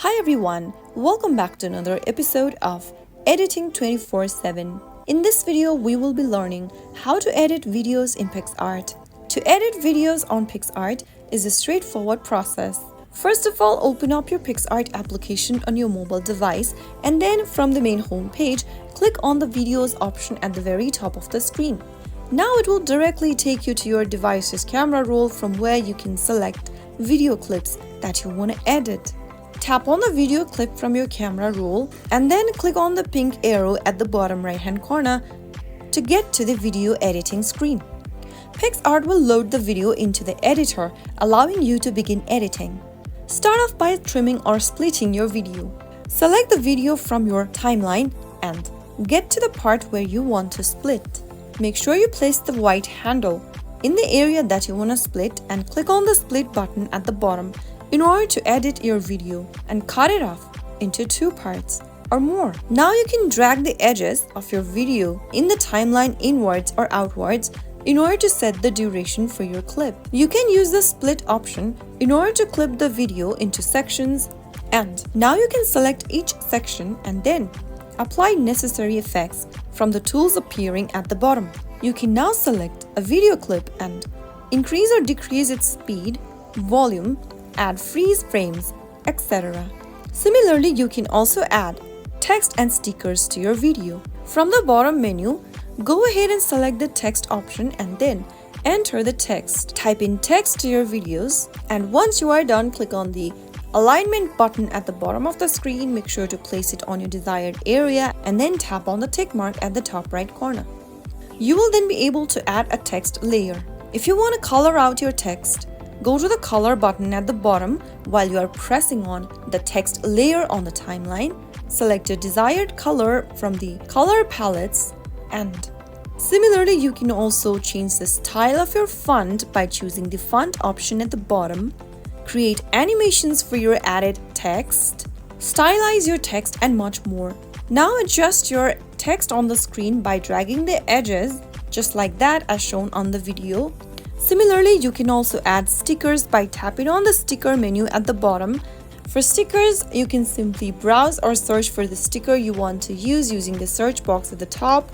Hi everyone, welcome back to another episode of Editing 24/7. In this video, we will be learning how to edit videos in PicsArt. To edit videos on PicsArt is a straightforward process. First of all, open up your PicsArt application on your mobile device and then from the main home page, click on the videos option at the very top of the screen. Now it will directly take you to your device's camera roll from where you can select video clips that you want to edit. Tap on the video clip from your camera roll and then click on the pink arrow at the bottom right hand corner to get to the video editing screen. PicsArt will load the video into the editor, allowing you to begin editing. Start off by trimming or splitting your video. Select the video from your timeline and get to the part where you want to split. Make sure you place the white handle in the area that you want to split and click on the split button at the bottom in order to edit your video and cut it off into two parts or more. Now you can drag the edges of your video in the timeline inwards or outwards in order to set the duration for your clip. You can use the split option in order to clip the video into sections, and now you can select each section and then apply necessary effects from the tools appearing at the bottom. You can now select a video clip and increase or decrease its speed, volume, add freeze frames, etc. Similarly, you can also add text and stickers to your video. From the bottom menu, go ahead and select the text option and then enter the text. Type in text to your videos, and once you are done, click on the alignment button at the bottom of the screen. Make sure to place it on your desired area and then tap on the tick mark at the top right corner. You will then be able to add a text layer. If you want to color out your text, go to the color button at the bottom while you are pressing on the text layer on the timeline. Select your desired color from the color palettes, and similarly you can also change the style of your font by choosing the font option at the bottom. Create animations for your added text, stylize your text, and much more. Now adjust your text on the screen by dragging the edges just like that as shown on the video. Similarly, you can also add stickers by tapping on the sticker menu at the bottom. For stickers, you can simply browse or search for the sticker you want to use using the search box at the top,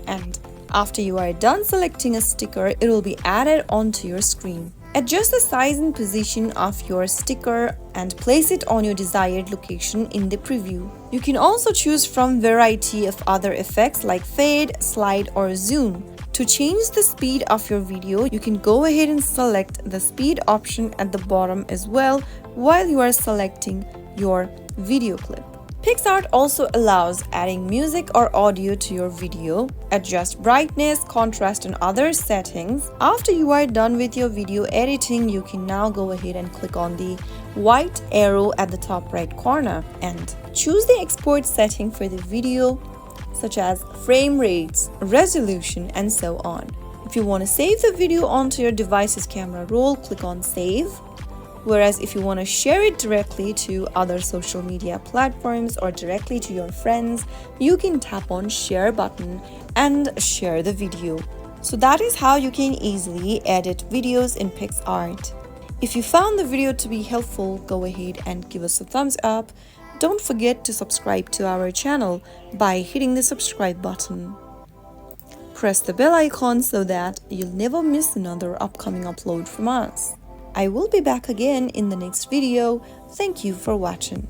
and after you are done selecting a sticker, it will be added onto your screen. Adjust the size and position of your sticker and place it on your desired location in the preview. You can also choose from variety of other effects like fade, slide, or zoom. To change the speed of your video, you can go ahead and select the speed option at the bottom as well while you are selecting your video clip. PicsArt also allows adding music or audio to your video. Adjust brightness, contrast, and other settings. After you are done with your video editing, you can now go ahead and click on the white arrow at the top right corner and choose the export setting for the video, such as frame rates, resolution, and so on. If you want to save the video onto your device's camera roll, click on save. Whereas if you want to share it directly to other social media platforms or directly to your friends, you can tap on share button and share the video. So that is how you can easily edit videos in PicsArt. If you found the video to be helpful, go ahead and give us a thumbs up. Don't forget to subscribe to our channel by hitting the subscribe button. Press the bell icon so that you'll never miss another upcoming upload from us. I will be back again in the next video. Thank you for watching.